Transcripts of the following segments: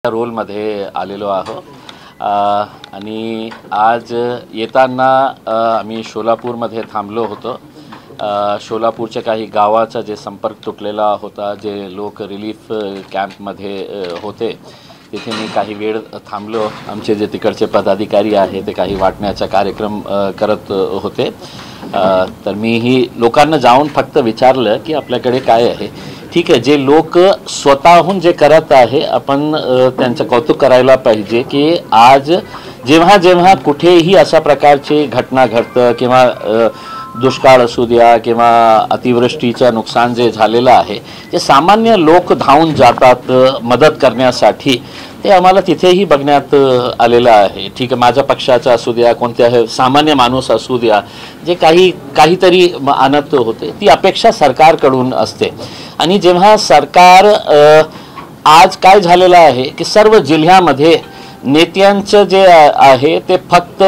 रोलमध्ये आलेलो आहो आणि आज येताना आम्ही सोलापूरमध्ये थांबलो होतो। सोलापूरच्या काही गावाचा जे संपर्क तुटलेला होता, जे लोक रिलीफ कॅम्पमध्ये होते, तिथे मी काही वेळ थांबलो। आमचे जे तिकडचे पदाधिकारी आहे ते काही वाटण्याचा कार्यक्रम करत होते। तर मीही लोकांना जाऊन फक्त विचारलं की आपल्याकडे काय आहे। ठीक आहे, जे लोक स्वतःहून जे करत आहे आपण त्यांचं कौतुक करायला पाहिजे की आज जेव्हा जेव्हा कुठेही अशा प्रकारची घटना घडतं किंवा दुष्काळ असू द्या किंवा अतिवृष्टीचं नुकसान जे झालेलं आहे, ते सामान्य लोक धावून जातात मदत करण्यासाठी। ते आम्हाला तिथेही बघण्यात आलेलं आहे। ठीक आहे, माझ्या पक्षाचा असू द्या, कोणत्याही सामान्य माणूस असू द्या, जे काहीतरी आणत होते, ती अपेक्षा सरकारकडून असते। आणि जेव्हा सरकार आज काय झालेलं आहे की सर्व जिल्ह्यामध्ये नेत्यांचं जे आहे ते फक्त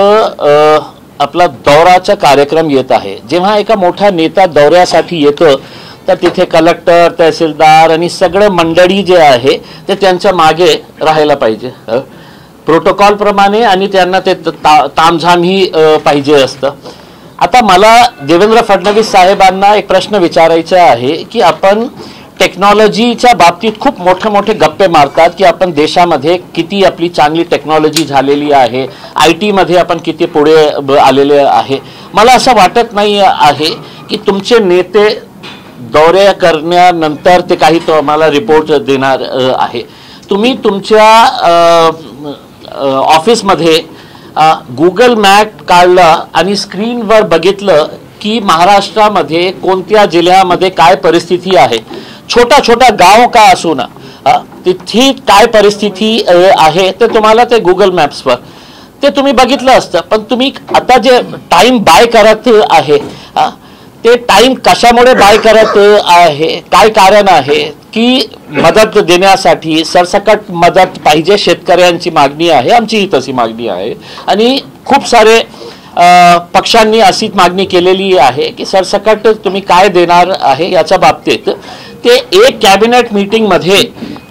आपला दौराचा कार्यक्रम येत आहे। जेव्हा एका मोठा नेता दौऱ्यासाठी येतो तर तिथे कलेक्टर, तहसीलदार आणि सगळे मंडळी जे आहे ते त्यांच्या मागे राहायला पाहिजे प्रोटोकॉल प्रमाणे, आणि त्यांना ते तामझामही पाहिजे असतं। आता मला देवेंद्र फडणवीस साहेबांना एक प्रश्न विचारायचा आहे की आपण टेक्नॉलॉजीच्या बाबतीत खूप मोठे गप्पे मारतात की आपण देशामध्ये किती आपली चांगली टेक्नॉलॉजी झालेली आहे, IT मध्ये आपण किती पुढे आलेले आहे। मला असं वाटत नाही आहे की तुमचे नेते दौरे करण्यानंतर ते काही तुम्हाला रिपोर्ट देणार आहे। तुम्ही तुमच्या ऑफिसमध्ये गुगल मॅप काढला आणि स्क्रीनवर बघितलं की महाराष्ट्रामध्ये कोणत्या जिल्ह्यामध्ये काय परिस्थिती आहे, छोटा गाव का असू ना, तिथे काय परिस्थिती आहे ते तुम्हाला ते गुगल मॅप्सवर ते तुम्ही बघितलं असतं। पण तुम्ही आता जे टाइम बाय करत आहे, ते टाइम कशामुळे बाय करत आहे, काय कारण आहे की मदत देण्यासाठी सरसकट मदत पाहिजे, शेतकऱ्यांची मागणी आहे, आमचीही तशी मागणी आहे आणि खूप सारे पक्षांनी अशी मागणी केलेली आहे की सरसकट तुम्ही काय देणार आहे याच्या बाबतीत ते एक कॅबिनेट मीटिंगमध्ये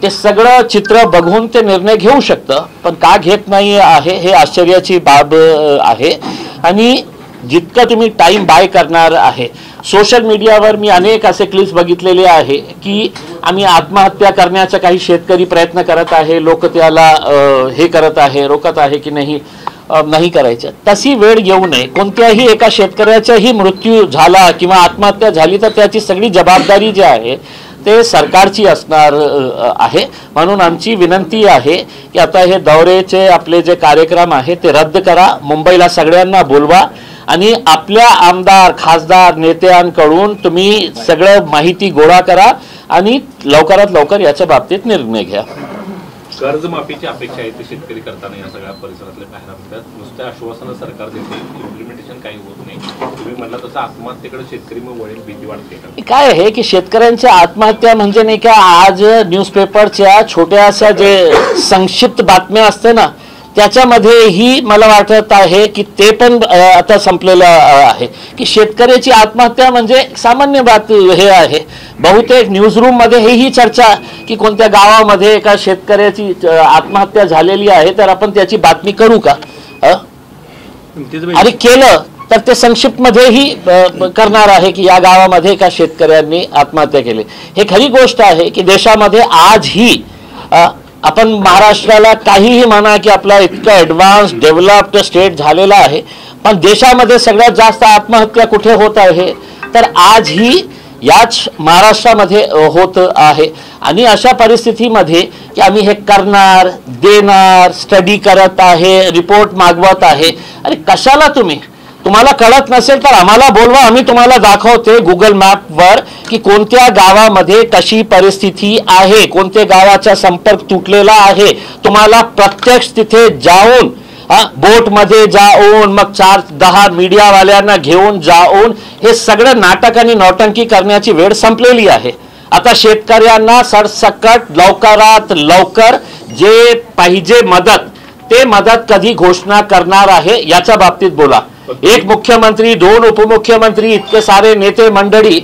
ते सगळं चित्र बघून ते निर्णय घेऊ शकतं, पण का घेत नाही आहे हे आश्चर्याची बाब आहे। आणि जितकं तुम्ही टाइम बाय करणार आहे, सोशल मीडियावर मी अनेक असे क्लिप्स बघितलेले आहे की आम्ही आत्महत्या करण्याचा काही शेतकरी प्रयत्न करत आहे, लोक त्याला हे करत आहे, रोकत आहे की नाही करायचं। तशी वेळ येऊ नये। कोणत्याही एका शेतकऱ्याचाही मृत्यू झाला किंवा आत्महत्या झाली तर त्याची सगळी जबाबदारी जी आहे ते सरकारची असणार आहे। म्हणून आमची विनंती आहे की आता हे दौऱ्याचे आपले जे कार्यक्रम आहे ते रद्द करा, मुंबईला सगळ्यांना बोलवा आणि आपल्या आमदार, खासदार, नेत्यांकडून तुम्ही सगळं माहिती गोळा करा आणि लवकरात लवकर याच्या बाबतीत निर्णय घ्या। कर्जमाफीची अपेक्षा आहे ते शेतकरी करताना या सगळ्या परिसरातले पाहायला मिळतात। नुसत्या आश्वासनं सरकार देते, इम्प्लिमेंटेशन काही होत नाही। तुम्ही म्हणला तसं आत्महत्येकडे शेतकरी मग वळेल, भीती वाटते काय आहे की शेतकऱ्यांच्या आत्महत्या म्हणजे नाही का, आज न्यूजपेपरच्या छोट्याशा जे संक्षिप्त बातम्या असते ना त्याच्यामध्येही मला वाटत आहे की ते पण आता संपलेलं आहे की शेतकऱ्याची आत्महत्या म्हणजे सामान्य बात हे आहे। बहुतेक न्यूजरूम मध्ये ही चर्चा की कोणत्या गावामध्ये एका शेतकऱ्याची आत्महत्या झालेली आहे तर आपण त्याची बातमी करू का, आणि केलं तर ते संक्षिप्त मध्येही करणार आहे की या गावामध्ये एका शेतकऱ्यांनी आत्महत्या केली। हे खरी गोष्ट आहे की देशामध्ये आजही आपण महाराष्ट्राला काहीही म्हणा की आपला इतका ॲडव्हान्स डेव्हलप्ड स्टेट झालेला आहे, पण देशामध्ये सगळ्यात जास्त आत्महत्या कुठे होत आहे तर आजही याच महाराष्ट्रामध्ये होत आहे। आणि अशा परिस्थितीमध्ये की आम्ही हे करणार, देणार, स्टडी करत आहे, रिपोर्ट मागवत आहे, अरे कशाला तुम्हाला कळत नसेल तर आम्हाला बोलवा, आम्ही तुम्हाला दाखवते गुगल मॅपवर की कोणत्या गावामध्ये कशी परिस्थिती आहे, कोणत्या गावाचा संपर्क तुटलेला आहे। तुम्हाला प्रत्यक्ष तिथे जाऊन बोटमध्ये जाऊन मग 4-10 मीडियावाल्यांना घेऊन जाऊन हे सगळं नाटक आणि नौटंकी करण्याची वेळ संपलेली आहे। आता शेतकऱ्यांना सरसकट लवकरात लवकर जे पाहिजे मदत कधी घोषणा करणार आहे याच्या बाबतीत बोला। एक मुख्यमंत्री, 2 उपमुख्यमंत्री, इतके सारे नेते मंडळी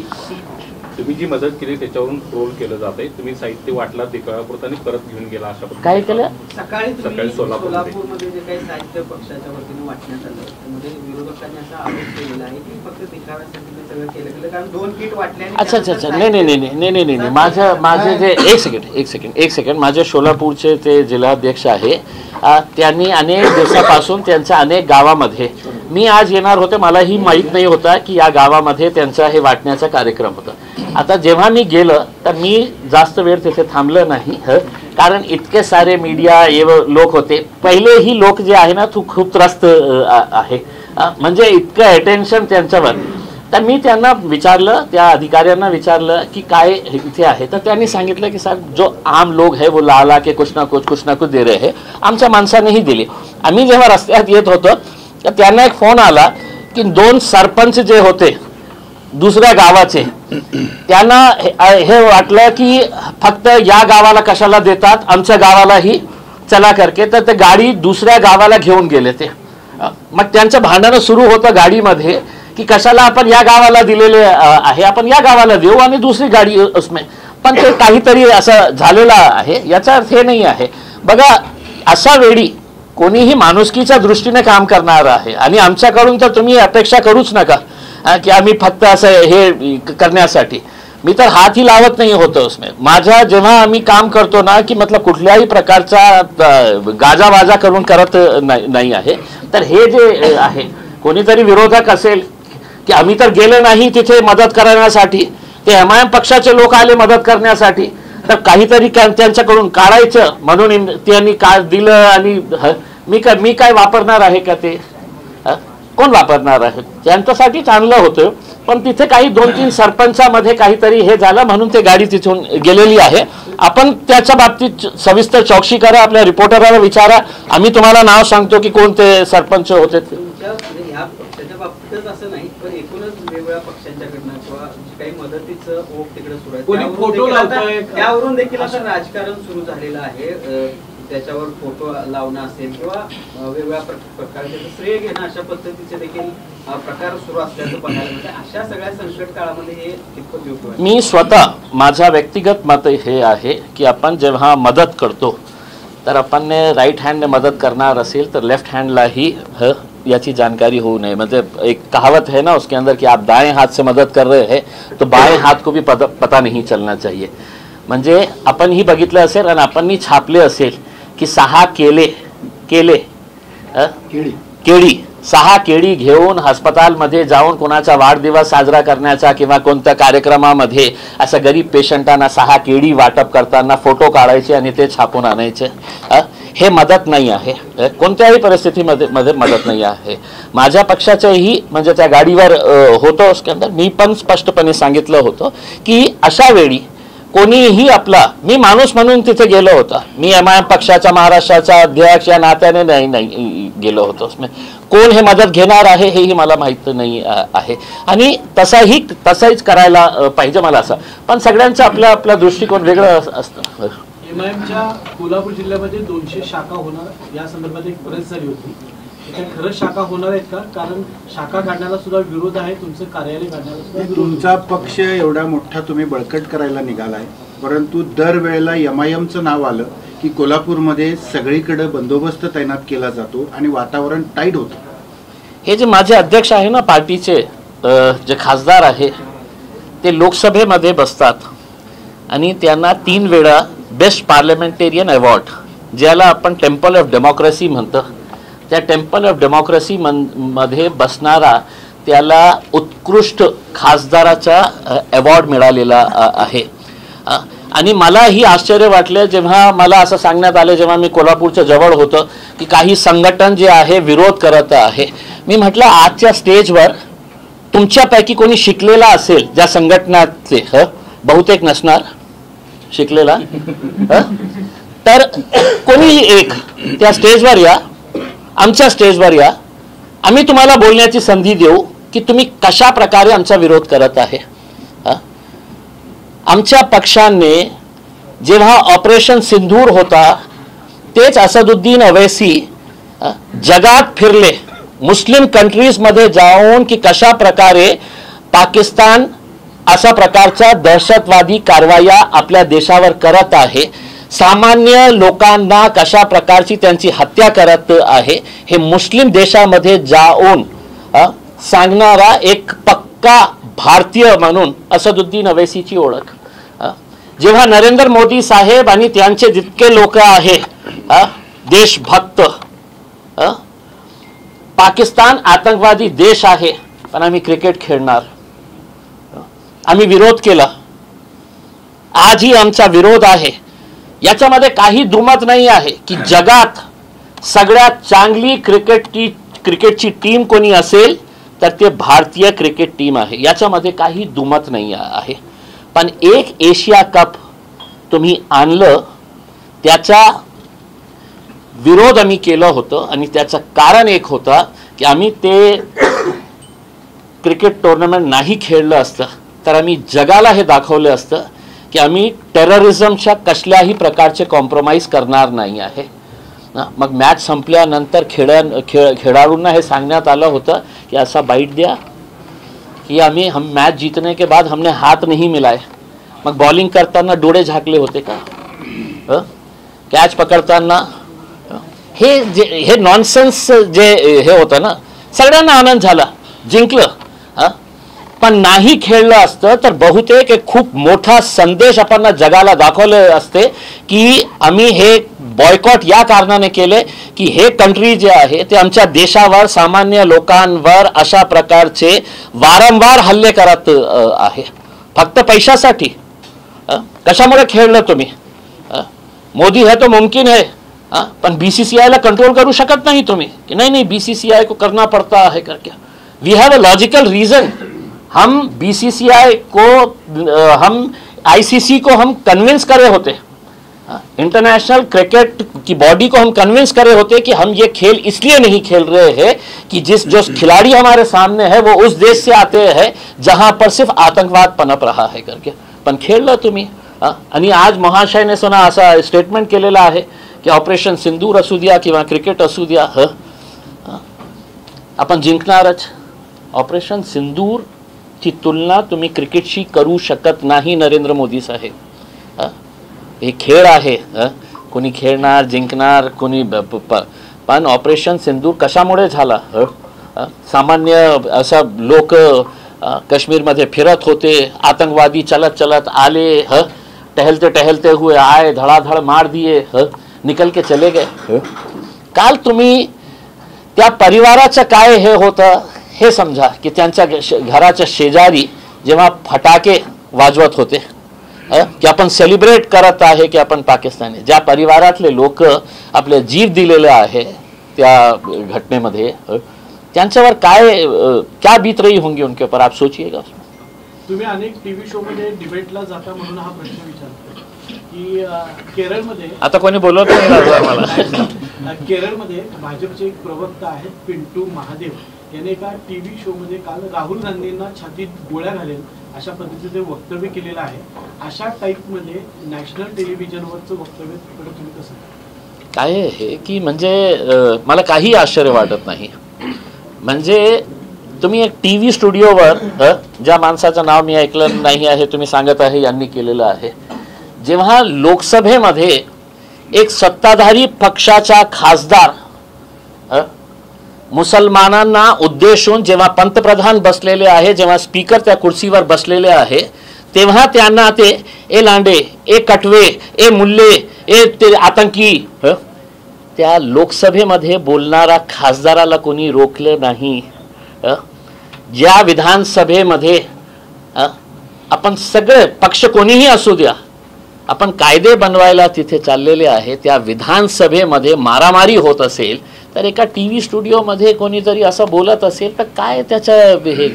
तुम्ही जी मदत केली त्याच्यावरून ट्रोल केलं जात आहे, तुम्ही साहित्य वाटला देखाव्यापुरतं आणि परत घेऊन गेला अशा पद्धतीने काय केलं? सकाळी सोलापूरमध्ये जे काही साहित्य पक्षाच्या वतीने वाटण्यात आलं त्यामध्ये विरोधकांनी असा आरोप केलेला आहे की फक्त देखाव्यासाठी सगळं केलं, कारण 2 किट वाटले. अच्छा नाही माझे जे एक सेकंड माझे सोलापूरचे ते जिल्हाध्यक्ष आहे, त्यांनी अनेक दिवसापासून त्यांच्या अनेक गावामध्ये, मी आज येणार होते, मलाही माहीत नाही होता की या गावामध्ये त्यांचा हे वाटण्याचा कार्यक्रम होता. आता जेव्हा मी गेलं तर मी जास्त वेळ तिथे थांबलं नाही, कारण इतके सारे मीडिया लोक होते. पहिलेही लोक जे आहे ना खूप त्रस्त आहे, म्हणजे इतकं अटेन्शन त्यांच्यावर. तर मी त्यांना विचारलं, त्या अधिकाऱ्यांना विचारलं की काय इथे आहे, तर त्यांनी सांगितलं की साहेब जो आम लोग है वो ला के कुछ ना कुछ दे रहे हैं. आमच्या माणसानेही दिली. आम्ही जेव्हा रस्त्यात येत होतो तर त्यांना एक फोन आला की 2 सरपंच जे होते दुसऱ्या गावाचे, त्यांना हे वाटलं की फक्त या गावाला कशाला देतात, आमच्या गावालाही चला करके, तर ते गाडी दुसऱ्या गावाला घेऊन गेले. ते मग त्यांचं भांडणं सुरू होतं गाडीमध्ये की कशाला आपण या गावाला दिलेले आहे, आपण या गावाला देऊ आणि दुसरी गाडी उसमे. पण ते काहीतरी असं झालेलं आहे, याचा अर्थ हे नाही आहे. बघा, अशा वेळी कोणीही माणुसकीच्या दृष्टीने काम करणार आहे आणि आमच्याकडून तर तुम्ही अपेक्षा करूच नका की आम्ही फक्त असं हे करण्यासाठी. मी तर हातही लावत नाही होतो उसमे. माझ्या जेव्हा आम्ही काम करतो ना की मतलब कुठल्याही प्रकारचा गाजावाजा करून करत नाही आहे. तर हे जे आहे, कोणीतरी विरोधक असेल की आम्ही तर गेलो नाही तिथे मदत करण्यासाठी, ते MIM पक्षाचे लोक आले मदत करण्यासाठी, तर काहीतरी त्यांच्याकडून काढायचं म्हणून त्यांनी काय दिलं आणि मी काय वापरणार आहे का? ते कोण वापरणार आहे? त्यांच्यासाठी चांगलं होतं, पण तिथे काही 2-3 सरपंचामध्ये काहीतरी हे झालं म्हणून ते गाडी तिथून गेलेली आहे. आपण त्याच्या बाबतीत सविस्तर चौकशी करा, आपल्या रिपोर्टरला विचारा, आम्ही तुम्हाला नाव सांगतो की कोणते सरपंच होते. त्याच्या बाबतीतच असं नाही, पण एकूणच वेगवेगळ्या पक्षांच्याकडनं किंवा काही मदतीचं ओघ तिकडे सुरू आहे, त्यावरून देखील असं राजकारण सुरू झालेलं आहे. त्याच्यावर फोटो लावणं असेल किंवा वेगवेगळ्या प्रकारचे श्रेय घेणं अशा पद्धतीचे देखील प्रकार सुरू असल्याचं पाहायला मिळतं. अशा सगळ्या संकट काळामध्ये हे कितपत योग्य आहे? मी स्वतः माझा व्यक्तिगत मत हे आहे की आपण जेव्हा मदत करतो तर आपण राईट हँडने मदत करणार असेल तर लेफ्ट हँडलाही याची जानकारी होऊ नये. म्हणजे एक कहावत है ना उसके अंदर कि आप दाएं हाथ से मदद कर रहे हैं तो बाएं हाथ को भी पता नहीं चलना चाहिए. म्हणजे आपण ही बघितलं असेल आणि आपण छापले असेल की 6 केळी घेऊन हस्पतालमध्ये जाऊन कोणाचा वाढदिवस साजरा करण्याचा किंवा कोणत्या कार्यक्रमामध्ये असं गरीब पेशंटांना 6 केळी वाटप करताना फोटो काढायचे आणि ते छापून आणायचे. हे मदत नाही आहे, कोणत्याही परिस्थितीमध्ये मदत नाही आहे. माझ्या पक्षाचंही म्हणजे त्या गाडीवर होतं उसके अंदर मी पण स्पष्टपणे सांगितलं होतं की अशा वेळी कोणीही आपला, मी माणूस म्हणून तिथे गेलो होता, मी MIM पक्षाचा महाराष्ट्राचा अध्यक्ष या नात्याने नाही गेलो होतो. कोण हे मदत घेणार आहे हेही मला माहित नाही आहे आणि तसाहीच करायला पाहिजे मला असं. पण सगळ्यांचं आपला दृष्टिकोन वेगळं असतं. MIMच्या कोल्हापूर जिल्ह्यामध्ये 200 शाखा होणार या संदर्भात एक प्रेस झाली होती. खरंच शाखा होणार आहेत का? कारण शाखा काढण्याला सुद्धा विरोध आहे, तुमचं कार्यालय काढण्याला सुद्धा. तुमचा पक्ष एवढा मोठा तुम्ही बळकट करायला निघालाय, परंतु दरवेळेला MIMचं नाव आलं की कोल्हापूरमध्ये सगळीकडे बंदोबस्त तैनात केला जातो आणि वातावरण टाईट होतं. हे जे माझे अध्यक्ष आहे ना पार्टीचे, जे खासदार आहे ते लोकसभेमध्ये बसतात आणि त्यांना 3 वेळा बेस्ट पार्लमेंटेरियन अवॉर्ड, ज्याला आपण टेम्पल ऑफ डेमोक्रेसी म्हणतो, त्या टेम्पल ऑफ डेमोक्रेसी मध्ये बसणारा त्याला उत्कृष्ट खासदाराचा अवॉर्ड मिळालेला आहे. आणि मलाही आश्चर्य वाटले जेव्हा मला असं सांगण्यात आलं, जेव्हा मी कोल्हापूरच्या जवळ होतो की काही संघटन जे आहे विरोध करत आहे. मी म्हटलं आजच्या स्टेजवर तुमच्यापैकी कोणी शिकलेला असेल ज्या संघटनाचे, बहुतेक नसणार शिकलेला, तर कोणीही एक त्या स्टेजवर या, आमच्या स्टेजवर या, आम्ही तुम्हाला बोलण्याची संधी देऊ की तुम्ही कशा प्रकारे आमचा विरोध करत आहे. आमच्या पक्षाने जेव्हा ऑपरेशन सिंदूर होता तेच असदुद्दीन अवैसी जगात फिरले, मुस्लिम कंट्रीज मध्ये जाऊन की कशा प्रकारे पाकिस्तान अशा प्रकारच्या दहशतवादी कारवाया आपल्या देशावर करत आहे, सामान्य लोकांना कशा प्रकारची त्यांची हत्या करत आहे, हे मुस्लिम देशामध्ये जाऊन सांगणारा एक पक्का भारतीय म्हणून असदुद्दीन अवैसीची ओळख. जेव्हा नरेंद्र मोदी साहेब आणि त्यांचे जितके लोक आहे देशभक्त, पाकिस्तान आतंकवादी देश आहे पण आम्ही क्रिकेट खेळणार, आम्ही विरोध केला, आजही आमचा विरोध आहे, याच्यामध्ये काही दुमत नाही आहे की जगात सगळ्यात चांगली क्रिकेटची टीम कोणी असेल तर ते भारतीय क्रिकेट टीम आहे, याच्यामध्ये काही दुमत नाही आहे. पण एक एशिया कप तुम्ही आणलं, त्याचा विरोध आम्ही केलं होतं आणि त्याचं कारण एक होतं की आम्ही ते क्रिकेट टुर्नामेंट नाही खेळलं असतं तर आम्ही जगाला हे दाखवलं असतं की आम्ही टेररिझमच्या कसल्याही प्रकारचे कॉम्प्रोमाइज करणार नाही आहे. मग मॅच संपल्यानंतर खेळाडूंना हे सांगण्यात आलं होतं कि ऐसा बाइट दिया कि हम मैच जीतने के बाद हमने हाथ नहीं मिलाए. मग बॉलिंग करताना डोळे झाकले होते का? कॅच पकडताना हे नॉनसेन्स जे हे होतं ना, सगळ्यांना आनंद झाला, जिंकलं. पण नाही खेळलं असतं तर बहुतेक एक खूप मोठा संदेश आपण जगाला दाखवले असते की आम्ही हे बॉयकॉट या कारणाने केले की हे कंट्री जे आहे ते आमच्या देशावर, सामान्य लोकांवर अशा प्रकारचे वारंवार हल्ले करत आहे फक्त पैशासाठी. कशामुळे खेळलं तुम्ही? मोदी है तो मुमकिन है, पण बीसीसीआई ला कंट्रोल करू शकत नाही तुम्ही कि नहीं बीसीसीआई को करना पड़ता है करके. We have a logical reason. हम बीसीसीआई को, हम आईसीसी को हम कन्विंस करे होते, इंटरनेशनल क्रिकेट की बॉडी को हम कन्विंस करे होते कि हम ये खेल इसलिए नहीं खेल रहे हैं कि जो खिलाड़ी हमारे सामने है वो उस देश से आते हैं जहां पर सिर्फ आतंकवाद पनप रहा है करके. पण खेळलं तुम्ही. आणि आज महाशयने सुना असा स्टेटमेंट केलेला आहे की ऑपरेशन सिंदूर असू द्या किंवा क्रिकेट असू द्या, आपण जिंकणारच. ऑपरेशन सिंदूर ची तुलना तुम्ही क्रिकेटशी करू शकत नाही नरेंद्र मोदी साहेब. हे खेळ आहे, कोणी खेळणार, जिंकणार, कोणी, पण ऑपरेशन सिंदूर कशामुळे झाला? सामान्य असा लोक काश्मीरमध्ये फिरत होते, आतंकवादी चलत चलत आले, टहलते टहलते हुए आए, धड़ाधड़ मार दिए, निकल के चले गए. काल तुम्ही त्या परिवाराचं काय हे होतं हे समजा की त्यांच्या घराच्या शेजारी जेव्हा फटाके वाजवत होते की आपण सेलिब्रेट करत आहे की आपण पाकिस्तानी, ज्या परिवारातले लोक आपले जीव दिलेले आहे त्या घटनेमध्ये, त्यांच्यावर क्या बीत रही होंगी उनके ऊपर, आप सोचिएगा. तुम्ही अनेक टीव्ही शो मध्ये डिबेटला जाता म्हणून हा प्रश्न विचारतो की केरळमध्ये, आता कोणी बोलवत नाही मला, केरळमध्ये भाजपचे एक प्रवक्ता आहेत पिंटू महादेव, याने एका टीव्ही शो मध्ये काल राहुल गांधींना छातीत गोळ्या घालेल अशा पद्धतीचे वक्तव्य केलेलं आहे. अशा टाईप मध्ये नॅशनल टेलिव्हिजनवरचं वक्तव्य तुम्ही कसं काय आहे की म्हणजे मला काही आश्चर्य वाटत नाही. म्हणजे तुम्ही एक टीव्ही स्टुडिओवर, ज्या माणसाचं नाव मी ऐकलं नाही आहे, तुम्ही सांगत आहे यांनी केलेलं आहे, जेव्हा लोकसभेमध्ये एक सत्ताधारी पक्षाचा खासदार मुसलमानांना उद्देशून जेव्हा पंतप्रधान बसलेले आहे, जेव्हा स्पीकर त्या कुर्सीवर बसलेले आहे, तेव्हा त्यांना ते ए लांडे, ए कटवे, ए मुल्ले, ए ते आतंकी, त्या लोकसभेमध्ये बोलणारा खासदाराला कोणी रोखलं नाही. ज्या विधानसभेमध्ये आपण सगळे पक्ष कोणीही असू द्या, आपण कायदे बनवायला तिथे चाललेले आहे, त्या विधानसभेमध्ये मारामारी होत असेल तर एका टीव्ही स्टुडिओमध्ये कोणीतरी असं बोलत असेल तर काय त्याचं हे,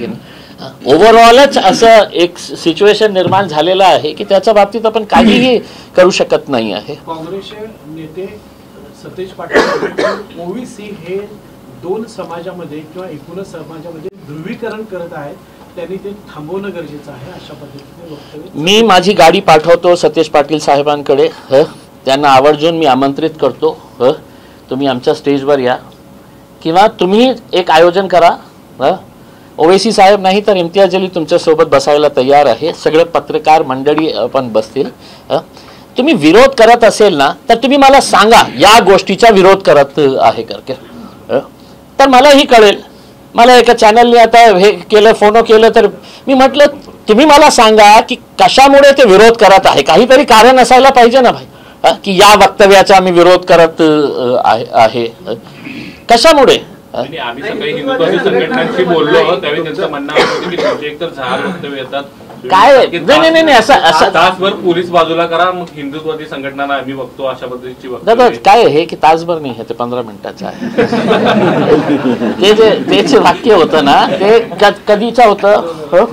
ओव्हरऑलच असं एक सिच्युएशन निर्माण झालेलं आहे की त्याच्या बाबतीत आपण काहीही करू शकत नाही आहे. काँग्रेसचे नेते सतेज पाटील ओबीसी हे दोन समाजामध्ये किंवा एकूणच समाजामध्ये ध्रुवीकरण करत आहेत, त्यांनी ते थांबवणं गरजेचं आहे अशा पद्धतीने वक्तव्य. मी माझी गाडी पाठवतो सतेज पाटील साहेबांकडे, त्यांना आवर्जून मी आमंत्रित करतो, तुम्ही आमच्या स्टेजवर या किंवा तुम्ही एक आयोजन करा, ओवैसी साहेब नाही तर इम्तियाज जलील तुमच्यासोबत बसायला तयार आहे, सगळे पत्रकार मंडळी पण बसतील. तुम्ही विरोध करत असेल ना तर तुम्ही मला सांगा या गोष्टीचा विरोध करत आहे करके, तर मलाही कळेल. मला एका चॅनलने आता हे केलं, फोन केलं, तर मी म्हटलं तुम्ही मला सांगा की कशामुळे ते विरोध करत आहे, काहीतरी कारण असायला पाहिजे ना भाई, की या वक्तव्याचा आम्ही विरोध करत आहे कशामुळे. आम्ही सकाळी हिंदुत्वादी संघटनांशी बोललो त्यावेळी त्यांचं म्हणणं होतं की तुमचे एकतर 6 वक्तव्य येतात, काय नाही असं तासभर पोलीस बाजूला करा, मग हिंदुत्वादी संघटनांना आम्ही बघतो अशा पद्धतीची दादा काय आहे की तासभर नाही आहे, ते 15 मिनिटाचं आहे. ते जे वाक्य होतं ना ते कधीचं होतं,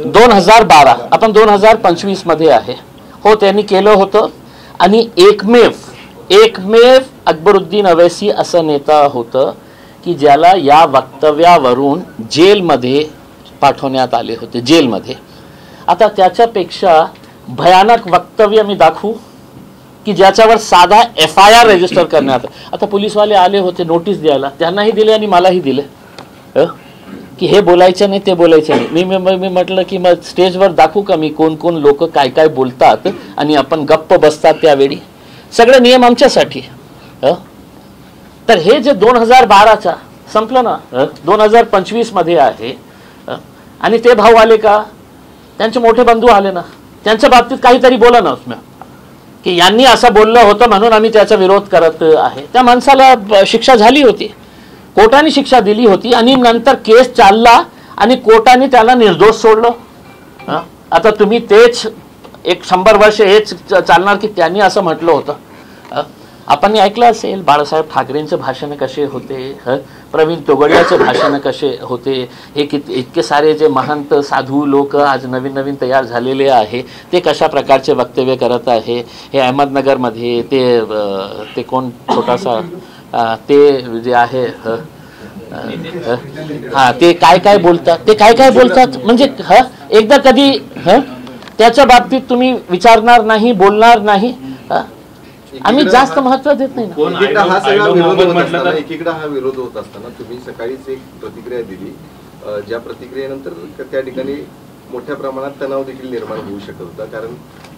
2012, आपण 2025 मध्ये आहे. हो त्यांनी केलं होतं. आणि एकमेव अकबरुद्दीन अवैसी असं नेता होतं की ज्याला या वक्तव्यावरून जेलमध्ये पाठवण्यात आले होते, जेलमध्ये. आता त्याच्यापेक्षा भयानक वक्तव्य मी दाखवू की ज्याच्यावर साधा FIR रजिस्टर करण्यात. आता पोलीसवाले आले होते नोटीस द्यायला, त्यांनाही दिले आणि मलाही दिले की हे बोलायचं नाही ते बोलायचं नाही. मी म्हटलं की मग स्टेजवर दाखवू का मी कोण कोण लोक काय काय बोलतात आणि आपण गप्प बसतात त्यावेळी. सगळे नियम आमच्यासाठी. तर हे जे 2012चा संपलं ना, 2025 मध्ये आहे. आणि ते भाऊ आले का, त्यांचे मोठे बंधू आले ना, त्यांच्या बाबतीत काहीतरी बोला ना उसमें की यांनी असं बोललं होतं म्हणून आम्ही त्याचा विरोध करत आहे. त्या माणसाला शिक्षा झाली होती, कोर्टाने शिक्षा दिली होती आणि नंतर केस चालला आणि कोर्टाने त्याला निर्दोष सोडलं. आता तुम्ही तेच 100 वर्ष हेच चालणार की त्यांनी असं म्हटलं होतं. आपण ऐकलं असेल बाळासाहेब ठाकरेंचे भाषण कसे होते, प्रवीण तोगडियाचे भाषण कसे होते. हे इतके सारे जे महंत साधू लोक आज नवीन नवीन तयार झालेले आहे ते कशा प्रकारचे वक्तव्य करत आहे. हे अहमदनगरमध्ये ते कोण छोटासा ते जे आहे ते काय बोलतात, ते काय बोलतात म्हणजे एकदा कधी त्याच्या बाबतीत तुम्ही विचारणार नाही, बोलणार नाही. आम्ही जास्त महत्व देत नाही. एकीकडे हा विरोध होत असताना तुम्ही सकाळीच एक प्रतिक्रिया दिली, ज्या प्रतिक्रियेनंतर त्या ठिकाणी मोठ्या प्रमाणात तणाव देखील निर्माण होऊ शकत होता. कारण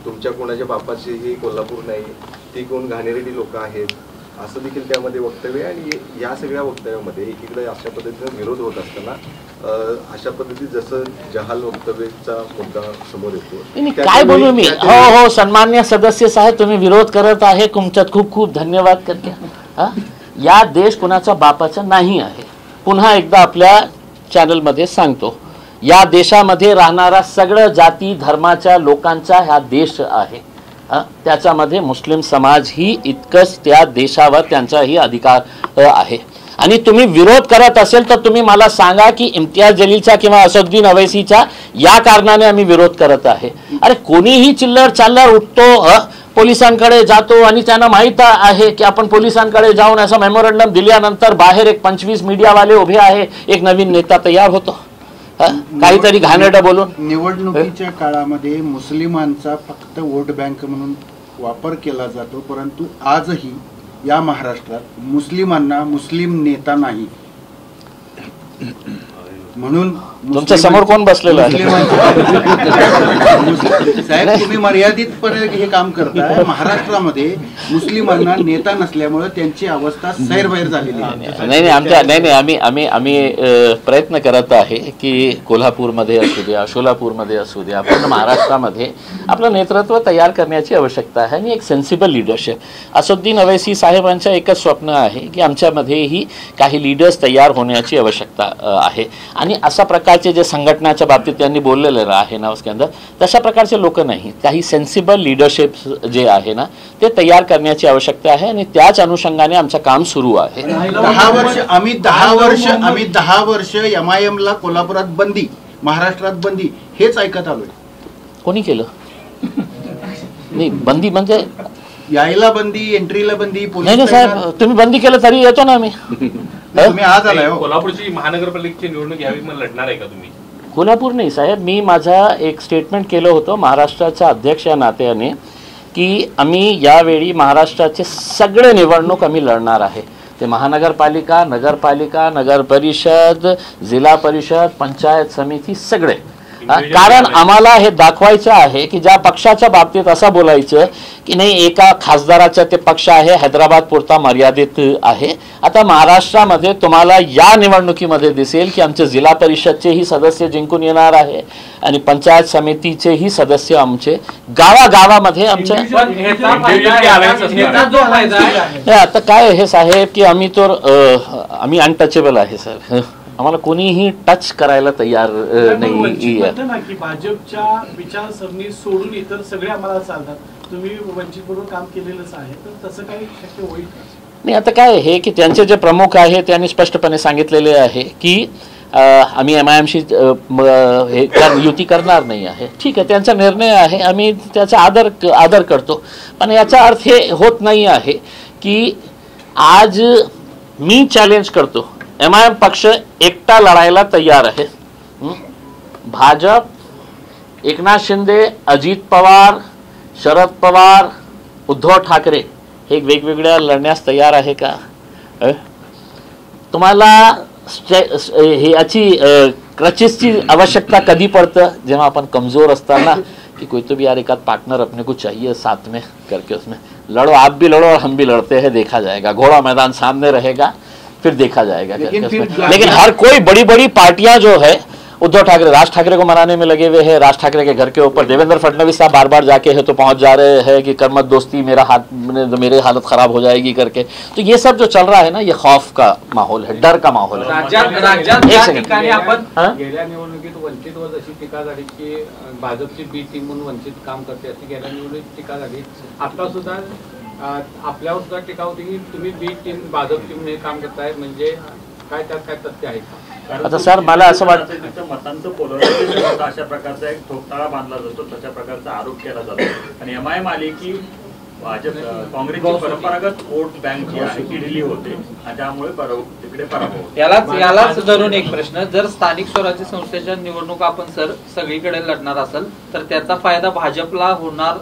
तुमच्या कोणाच्या बापाची ही कोल्हापूर नाही, ती कोण घाणेरडी लोक आहेत असं देखील त्यामध्ये वक्तव्य. आणि या सगळ्या वक्तव्यामध्ये एकीकडे अशा पद्धतीने विरोध होत असताना अशा पद्धती जसं जहाल वक्तव्याचा मुद्दा समोर येतो. काय बोलू मी. हो सन्मान्य सदस्य साहेब तुम्ही विरोध करत आहे, तुमच्यात खूप खूप धन्यवाद करते. या देश कुणाचा बापाचा नाही आहे. पुन्हा एकदा आपल्या चॅनलमध्ये सांगतो, या देशामध्ये राहणारा सगळं जाती धर्माच्या लोकांचा हा देश आहे. त्याच्यामध्ये मुस्लिम समाज ही इतकंच त्या देशावर त्यांचाही अधिकार आहे. आणि तुम्ही विरोध करत असेल तर तुम्ही मला सांगा की इम्तियाज जलीलचा किंवा असदुद्दीन अवैसीचा या कारणाने आम्ही विरोध करत आहे. अरे कोणीही चिल्लर चाललर उठतो, पोलिसांकडे जातो आणि त्यांना माहीत आहे की आपण पोलिसांकडे जाऊन असं मेमोरंडम दिल्यानंतर बाहेर एक 25 मीडियावाले उभे आहे, एक नवीन नेता तयार होतो काहीतरी घाणेरडं बोलून. निवडणुकीच्या काळामध्ये मुस्लिमांचा फक्त वोट बँक म्हणून वापर केला जातो, परंतु आजही या महाराष्ट्रात मुस्लिमांना मुस्लिम नेता नाही. म्हणून तुमच्या समोर कोण बसलेलं आहे साहेब, तुम्ही मर्यादितपणे हे काम करताय. महाराष्ट्रामध्ये मुस्लिमांना नेता नसल्यामुळे त्यांची अवस्था सैरभैर झालेली आहे. नाही आम्ही प्रयत्न करत आहे की कोल्हापूरमध्ये असू द्या, सोलापूरमध्ये असू द्या, पण महाराष्ट्रामध्ये आपलं नेतृत्व तयार करण्याची आवश्यकता आहे आणि एक सेन्सिबल लिडरशिप. असदुद्दीन अवैसी साहेबांचं एकच स्वप्न आहे की आमच्यामध्येही काही लीडर्स तयार होण्याची आवश्यकता आहे. आणि अशा प्रकारचे जे संघटनाच्या बाबतीत त्यांनी बोललेलं आहे ना उसके अंदर, तशा प्रकारचे लोक नाही, काही सेन्सिबल लिडरशिप जे आहे ना ते तयार करण्याची आवश्यकता आहे आणि त्याच अनुषंगाने आमचं काम सुरू आहे. 10 वर्ष MIM ला कोल्हापुरात बंदी, महाराष्ट्रात बंदी हेच ऐकत आलोय. कोणी केलं नाही बंदी म्हणजे यायला बंदी, एंट्रीला बंदी. नाही साहेब, तुम्ही बंदी केलं तरी येतो ना आम्ही. तुम्ही आज आलाय. कोल्हापूरची महानगरपालिकेची निवडणूक यावी मग लढणार आहे का तुम्ही? कोल्हापूर नाही साहेब, मी माझा एक स्टेटमेंट केलं होतं महाराष्ट्राचा अध्यक्ष या नात्याने की आम्ही यावेळी महाराष्ट्राचे सगळे निवडणूक आम्ही लढणार आहे. ते महानगरपालिका, नगरपालिका, नगर परिषद, जिल्हा परिषद, पंचायत समिती सगळे. कारण आम्हाला हे दाखवायचं आहे की ज्या पक्षाच्या बाबतीत असं बोलायचं की नाही एका खासदाराचा ते पक्ष आहे, हैदराबाद पुरता मर्यादित आहे. आता महाराष्ट्रामध्ये तुम्हाला या निवडणुकीमध्ये दिसेल की आमचे जिल्हा परिषदचेही सदस्य जिंकून येणार आहे आणि पंचायत समितीचेही सदस्य आमचे गावागावामध्ये आमच्या. आता काय हे साहेब की आम्ही अनटचेबल आहे सर, आम्हाला कोणीही टच करायला तयार नाही. की भाजपच्या विचारसरणी सोडून इतर सगळे आम्हाला चालतात, तुम्ही वंचितपूर्वक काम केलेलंच आहे, तर तसं काही शक्य होईल नाही. आता काय आहे की त्यांचे जे प्रमुख आहे त्यांनी स्पष्टपणे सांगितलेले आहे की आम्ही MIMशी हे युती करणार नाही आहे. ठीक आहे, त्यांचा निर्णय आहे, आम्ही त्याचा आदर करतो. पण याचा अर्थ हे होत नाही आहे की आज मी चॅलेंज करतो, MIM पक्ष एकटा लढायला तयार आहे. भाजप, एकनाथ शिंदे, अजित पवार, शरद पवार, उद्धव ठाकरे हे वेगवेगळ्या लढण्यास तयार आहे का? तुम्हाला याची क्रचेसची आवश्यकता कधी पडतं? जेव्हा आपण कमजोर असताना कि कोई तो भी यार एक आध पार्टनर अपने को चाहिए साथ में करके, उसमें लड़ो, आप भी लड़ो और हम भी लड़ते हैं, देखा जाएगा. घोड़ा मैदान सामने रहेगा, फिर देखा जाएगा. लेकिन हर कोई बड़ी बड़ी पार्टियां जो है, उद्धव ठाकरे राज ठाकरे को मनाने में लगे हुए हैं. राज ठाकरे के घर के ऊपर देवेंद्र फडणवीस साहब बार बार जाके है तो पहुंच जा रहे हैं कि कर मत दोस्ती, मेरे हालत खराब हो जाएगी करके. तो ये सब जो चल रहा है ना, ये खौफ का माहौल है, डर का माहौल है. गेल्या निवडणुकीत वंचितवर जशी टीका झाली की भाजपची बी टीम म्हणून वंचित काम करते, अशी गेल्या निवडणुकीत टीका झाली. आता सुद्धा आपल्यावर सुद्धा टीका होती की तुम्ही बी टीम भाजप टीम हे काम करताय, म्हणजे काय त्यात काय तथ्य आहे का? आता सर मला असं वाटतं मतांचं पोलरायझेशन अशा प्रकारचा एक ठोकताळा बांधला जातो, तशा प्रकारचा आरोप केला जातो. आणि MIM आली की भाजप काँग्रेसची परंपरागत वोट बँक जी आहे ती दिली होते आणि त्यामुळे तिकडे पराभव. यालाच धरून एक प्रश्न, जर स्थानिक स्वराज्य संस्थेच्या निवडणुका आपण सगळीकडे लढणार असेल तर त्याचा फायदा भाजपला होणार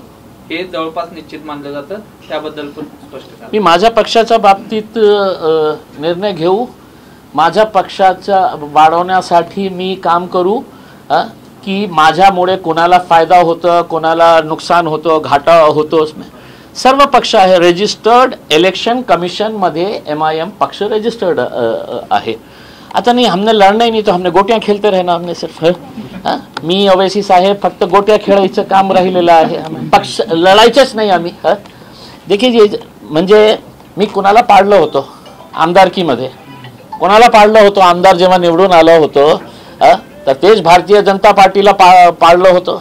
हे जवळपास निश्चित मानलं जातं, त्याबद्दल पण स्पष्ट करा. मी माझ्या पक्षाच्या बाबतीत निर्णय घेऊ, माझ्या पक्षाच्या वाढवण्यासाठी मी काम करू की माझ्यामुळे कोणाला फायदा होतं, कोणाला नुकसान होतं, घाटा होतो. सर्व पक्ष आहे रजिस्टर्ड, इलेक्शन कमीशन मध्ये MIM पक्ष रजिस्टर्ड आहे. आता नहीं हमने लड़ना ही नहीं तो हमने गोट्या खेलते रहना, हमने सिर्फ मी ओवैसी साहेब फक्त गोट्या खेळायचं काम राहिलेलं आहे, पक्ष लढायचंच नाही आम्ही. देखीए म्हणजे मी कुणाला पाडलं होतं आमदारकीमध्ये, कोणाला पाडलं होतं आमदार जेव्हा निवडून आलं होतं तर तेच भारतीय जनता पार्टीला पाडलं होतं,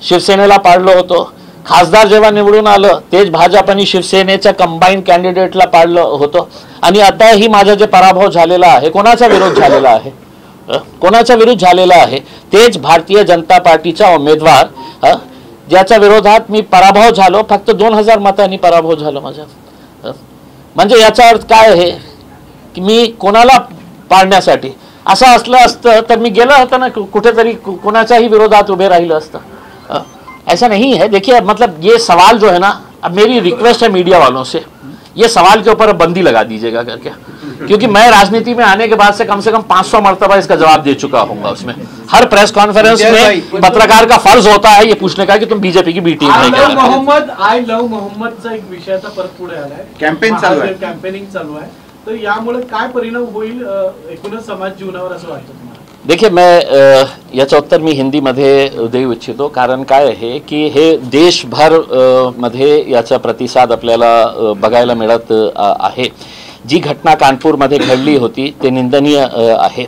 शिवसेनेला पाडलं होतं. खासदार जेव्हा निवडून आलं तेच भाजप आणि शिवसेनेच्या कंबाईन कॅन्डिडेटला पाडलं होतं. आणि आताही माझा जे पराभव झालेला आहे, कोणाचा विरोध झालेला आहे, कोणाचा विरोध झालेला आहे, तेच भारतीय जनता पार्टीचा उमेदवार ज्याच्या विरोधात मी पराभव झालो, फक्त 2000 मतांनी पराभव झालो माझा. म्हणजे याचा अर्थ काय आहे की मी कोणाला पाडण्यासाठी असं असलं असतं तर मी गेलो होतो ना कुठेतरी, कोणाच्याही विरोधात उभे राहिलं असतं. ऐसा नहीं है. देखिए मतलब ये सवाल जो है ना, अब मेरी रिक्वेस्ट है मीडिया वालों से, ये सवाल के ऊपर बंदी लगा दीजिएगा करके, क्योंकि मैं राजनीति में आने के बाद से कम 500 मरतबा इसका जवाब दे चुका हूँगा. उसमें हर प्रेस कॉन्फ्रेंस में पत्रकार का फर्ज होता है ये पूछने का कि तुम बीजेपी की बी टीम है क्या. आय लव मोहम्मदचा एक विषयाचा परत पुढे आलाय, कॅम्पेनिंग चालू आहे, तर यामुळे काय परिणाम होईल एकूणच समाज जीवनावर असं वाटतं तुम्हाला? देखिए मैं याचं उत्तर मी हिंदीमध्ये देऊ इच्छितो, कारण काय आहे की हे देशभर मध्ये याचा प्रतिसाद आपल्याला बघायला मिळत आहे. जी घटना कानपूरमध्ये घडली होती ते निंदनीय आहे.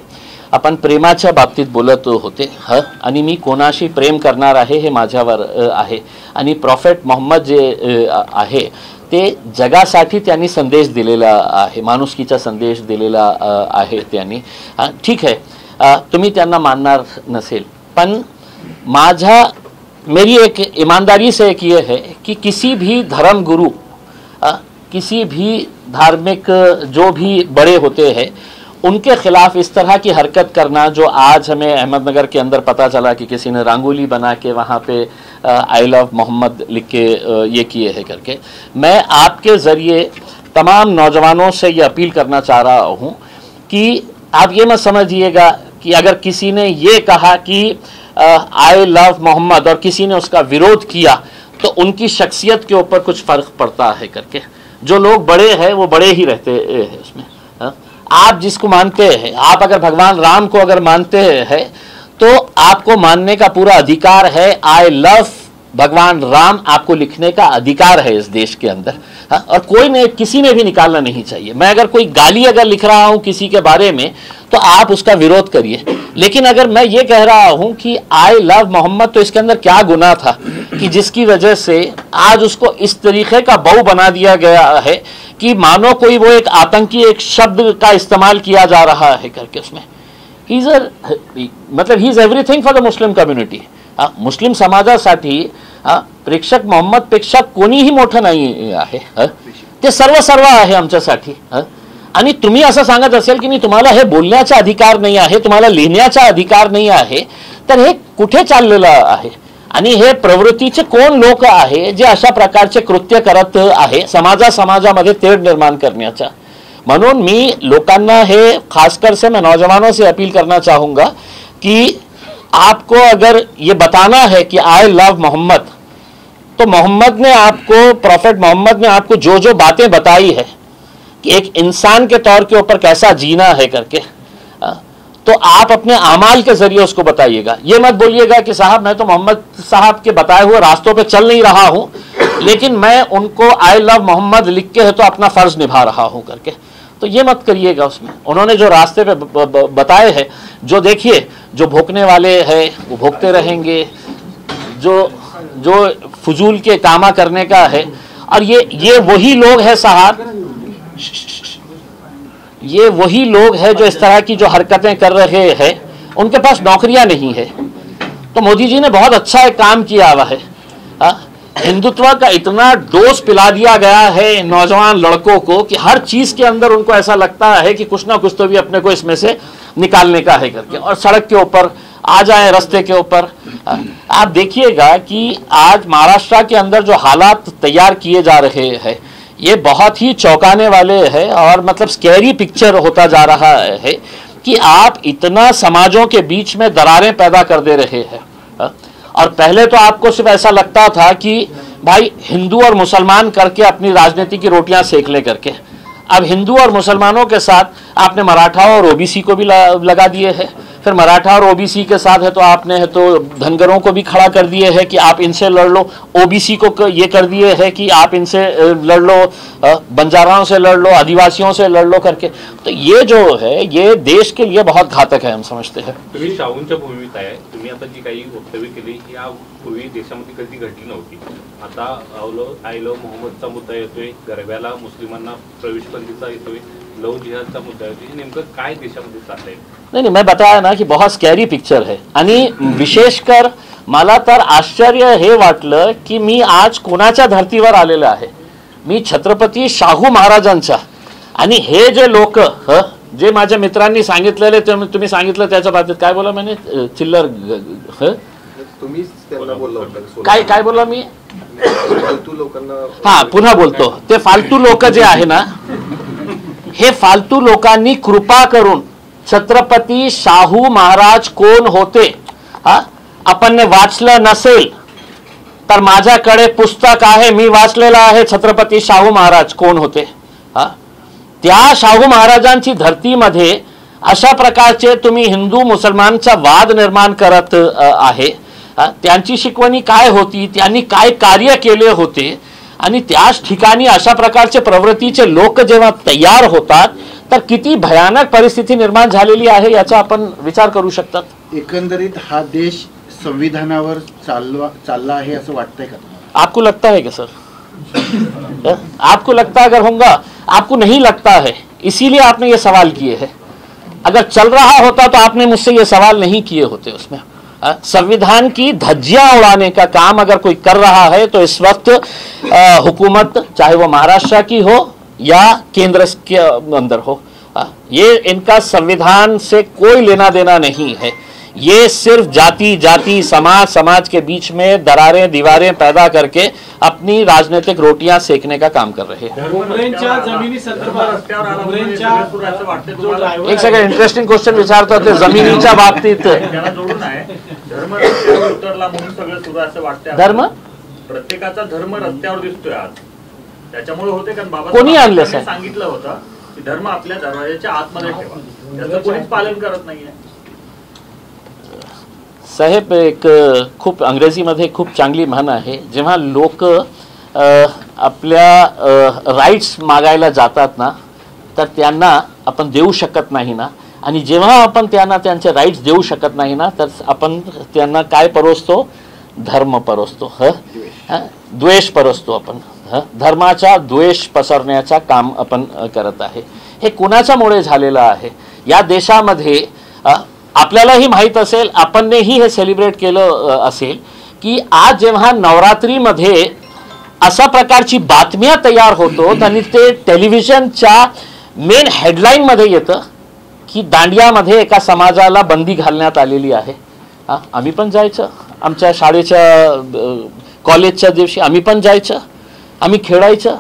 आपण प्रेमाच्या बाबतीत बोलत होते आणि मी कोणाशी प्रेम करणार आहे हे माझ्यावर आहे. आणि प्रॉफेट मोहम्मद जे आहे ते जगासाठी त्यांनी संदेश दिलेला आहे, माणुसकीचा संदेश दिलेला आहे त्यांनी. ठीक आहे, तुम्ही त्यांना मानणार नसेल, पण मेरी एक ईमानदारी से एक ये है कि किसी भी धर्म गुरु, किसी भी धार्मिक जो भी बड़े होते हैं, उनके खिलाफ इस तरह की हरकत करना, जो आज हमें अहमदनगर के अंदर पता चला कि किसी ने रंगोली बना के वहाँ पे आई लव मोहम्मद लिख के ये किए हैं करके, मैं आपके ज़रिए तमाम नौजवानों से ये अपील करना चाह रहा हूँ कि आप ये मत समझिएगा कि अगर किसी ने ये कहा कि आई लव मोहम्मद और किसी ने उसका विरोध किया तो उनकी शख्सियत के ऊपर कुछ फ़र्क पड़ता है करके। जो लोग बड़े हैं वो बड़े ही रहते हैं उसमें। आप जिसको मानते हैं, आप अगर भगवान राम को अगर मानते हैं तो आपको मानने का पूरा अधिकार है। आई लव भगवान राम आपको लिखने का अधिकार है इस देश के अंदर। और कोई ने किसी ने भी निकालना नहीं चाहिए। मैं अगर कोई गाली अगर लिख रहा हूं किसी के बारे में तो आप उसका विरोध करिए, लेकिन अगर मैं ये कह रहा हूं कि आई लव मोहम्मद तो इसके अंदर क्या गुनाह था कि जिसकी वजह से आज उसको इस तरीके का बहू बना दिया गया है कि मानो कोई वो एक आतंकी एक शब्द का इस्तेमाल किया जा रहा है करके उसमें। मतलब he is everything for the Muslim community. Muslim समाजासाठी प्रेक्षक मोहम्मदपेक्षा कोणीही मोठं नाही आहे। ते सर्व आहे आमच्यासाठी। आणि तुम्ही असं सांगत असेल की तुम्हाला हे बोलण्याचा अधिकार नाही आहे, तुम्हाला लिहिण्याचा अधिकार नाही आहे, तर हे कुठे चाललेलं आहे? आणि हे प्रवृत्तीचे कोण लोक आहे जे अशा प्रकारचे कृत्य करत आहे समाजामध्ये तेढ निर्माण करण्याचा? म्हणून मी लोकांना हे खासकर से मैं नौजवानों से अपील करना चाहूँगा कि आपको अगर ये बताना है कि आई लव मोहम्मद, तो मोहम्मद ने आपको, प्रॉफेट मोहम्मद ने आपको जो जो बातें बताई है कि एक इंसान के तौर के ऊपर कैसा जीना है करके, तो आप अपने अमाल के जरिए उसको बताइएगा। ये मत बोलिएगा कि साहब मैं तो मोहम्मद साहब के बताए हुए रास्तों पे चल नहीं रहा हूं, लेकिन मैं उनको आई लव मोहम्मद लिख के है तो अपना फर्ज निभा रहा हूं करके। तो ये मत करिएगा उसमें। उन्होंने जो रास्ते पे बताए हैं, जो देखिए जो भोंकने वाले हैं वो भोंकते रहेंगे, जो फजूल के कामा करने का है, और ये वही लोग हैं साहब, ये वही लोग हैं जो इस तरह की जो हरकतें कर रहे हैं, उनके पास नौकरियां नहीं है। तो मोदी जी ने बहुत अच्छा एक काम किया हुआ है। हिंदुत्व का इतना डोज पिला दिया गया है नौजवान लड़कों को कि हर चीज के अंदर उनको ऐसा लगता है कि कुछ ना कुछ तो भी अपने को इसमें से निकालने का है करके, और सड़क के ऊपर आ जाए, रास्ते के ऊपर। आप देखिएगा कि आज महाराष्ट्र के अंदर जो हालात तैयार किए जा रहे हैं ये बहुत ही चौंकाने वाले हैं, और मतलब स्कैरी पिक्चर होता जा रहा है कि आप इतना समाजों के बीच में दरारें पैदा कर दे रहे हैं। और पहले तो आपको सिर्फ ऐसा लगता था कि भाई हिंदू और मुसलमान करके अपनी राजनीति की रोटियां सेक ले करके, अब हिंदू और मुसलमानों के साथ आपने मराठा और ओबीसी को भी लगा दिए है। फिर मराठा और ओबीसी के साथ है तो आपने है तो धनगरों को भी खड़ा कर दिए है कि आप इनसे लड़ लो, ओबीसी को ये कर दिए है कि आप इनसे लड़ लो, बंजाराओं से लड़ लो, आदिवासियों से लड़ लो करके। तो ये जो है ये देश के लिए बहुत घातक है, हम समझते हैं। तुम्ही शाहूंच्या भूमीत आहे, तुम्ही आता जी काही वक्तव्य केली या पूर्वी देशामध्ये कधी घडली नव्हती। आता आई लव मोहम्मदचा मुद्दा येतोय, गरब्याला मुस्लिमांना प्रवेशबंदीचा येतोय, लव जिहादचा मुद्दा येतोय, नेमकं काय देशामध्ये चाललंय? नहीं, मैं बताया ना की बहुत स्कॅरी पिक्चर है। आणि विशेषकर मला तर आश्चर्य हे वाटलं की मी आज कोणाच्या धर्तीवर आलेलो आहे। मी छत्रपती शाहू महाराजांच्या, आणि हे जे लोक जे माझ्या मित्रांनी सांगितलेले ते तुम्ही सांगितलं त्याच्या बाबतीत काय बोला मैंने चिल्लर तुम्हीच त्यांना बोलला होता काय बोला मी फालतू लोकांना। हा पुन्हा बोलतो, ते फालतू लोक जे आहे ना, हे फालतू लोकांनी कृपा करून छत्रपती शाहू महाराज कोण होते आपण वाचलं नसेल तर माझ्याकडे पुस्तक आहे, मी वाचलेलं आहे छत्रपती शाहू महाराज कोण होते। त्या शाहू महाराजांची धर्तीमध्ये अशा प्रकारचे तुम्ही हिंदू मुसलमानचा वाद निर्माण करत आहे। त्यांची शिकवणी काय होती, त्यांनी काय कार्य केले होते, आणि त्याच ठिकाणी अशा प्रकारचे प्रवृत्तीचे लोक जेव्हा तयार होतात तर किती भयानक परिस्थिती निर्माण झालेली आहे याचा आपण विचार करू शकतात। एकंदरीत हा देश संविधानावर चालला आहे असं वाटतंय का? आपको लगता है कि सर आपको लगता है? अगर होगा आपको नहीं लगता है, इसीलिए आपने ये सवाल किए हैं। अगर चल रहा होता तो आपने मुझसे ये सवाल नहीं किए होते। उसमें संविधान की धज्जियां उड़ाने का काम अगर कोई कर रहा है तो इस वक्त हुकूमत चाहे वो महाराष्ट्र की हो या केंद्र के अंदर हो, ये इनका संविधान से कोई लेना देना नहीं है। ये सिर्फ जाति समाज समाज के बीच में दरारें दीवारें पैदा करके अपनी राजनीतिक रोटियां सेकने का काम कर रहे हैं। एक सेकंड, इंटरेस्टिंग क्वेश्चन विचारतो ते जमिनीच्या बाबतीत धर्म प्रत्येकाचा धर्म रस्त्यावर दिसतोय आज, त्याच्यामुळे होते कारण बाबा कोणी आणलं साहेब? सांगितलं होतं की धर्म आपल्या दरवाजाच्या आतमध्ये ठेवा, त्याचं कोणीच पालन करत नाहीये साहेब. एक खूप अंग्रेजीमध्ये खूप चांगली म्हण आहे, जेव्हा लोक आपल्या राईट्स मागायला जातात ना तर त्यांना आपण देऊ शकत नाही ना, आणि जेव्हा आपण त्यांना त्यांचे राईट्स देऊ शकत नाही ना तर आपण त्यांना काय परोसतो? धर्म परोसतो, द्वेष परोसतो आपण. धर्माचा द्वेष पसरण्याचा काम आपण करत आहे. हे कुणाच्यामुळे झालेलं आहे या देशामध्ये? आपल्यालाही माहीत असेल, आपणही हे सेलिब्रेट केलं असेल की आज जेव्हा नवरात्रीमध्ये अशा प्रकारची बातम्या तयार होतो आणि ते टेलिव्हिजनच्या मेन हेडलाईनमध्ये येतं की दांडियामध्ये एका समाजाला बंदी घालण्यात आलेली आहे. आम्ही पण जायचं, आमच्या शाळेच्या कॉलेजच्या दिवशी आम्ही पण जायचं, आम्ही खेळायचं.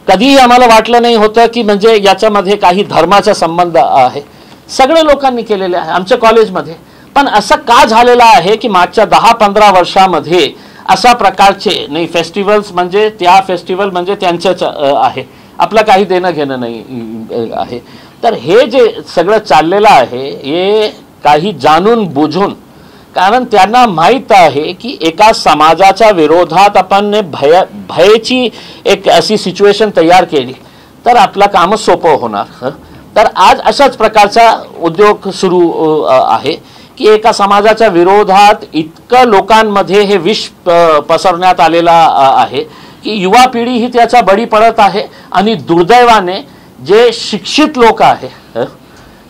कधीही आम्हाला वाटलं नाही होतं की म्हणजे याच्यामध्ये काही धर्माचा संबंध आहे. सगळ्या लोकांनी केलेले आहे आमच्या कॉलेजमध्ये. पण असं का झालेलं आहे की मागच्या 10-15 वर्षामध्ये अशा प्रकारचे नाही फेस्टिवल्स म्हणजे त्या फेस्टिवल म्हणजे त्यांचंच आहे, आपलं काही देणं घेणं नाही आहे. तर हे जे सगळं चाललेलं आहे हे काही जाणून बुजून, कारण त्यांना माहीत आहे की एका समाजाच्या विरोधात आपण भयाची एक अशी सिच्युएशन तयार केली तर आपलं काम सोपं होणार. तर आज अशाच प्रकारचा उद्योग सुरू आहे की एका समाजाच्या विरोधात इतकं लोकांमध्ये हे विष पसरण्यात आलेला आहे की युवा पिढी ही त्याचा बळी पडत आहे. आणि दुर्दैवाने जे शिक्षित लोक आहे,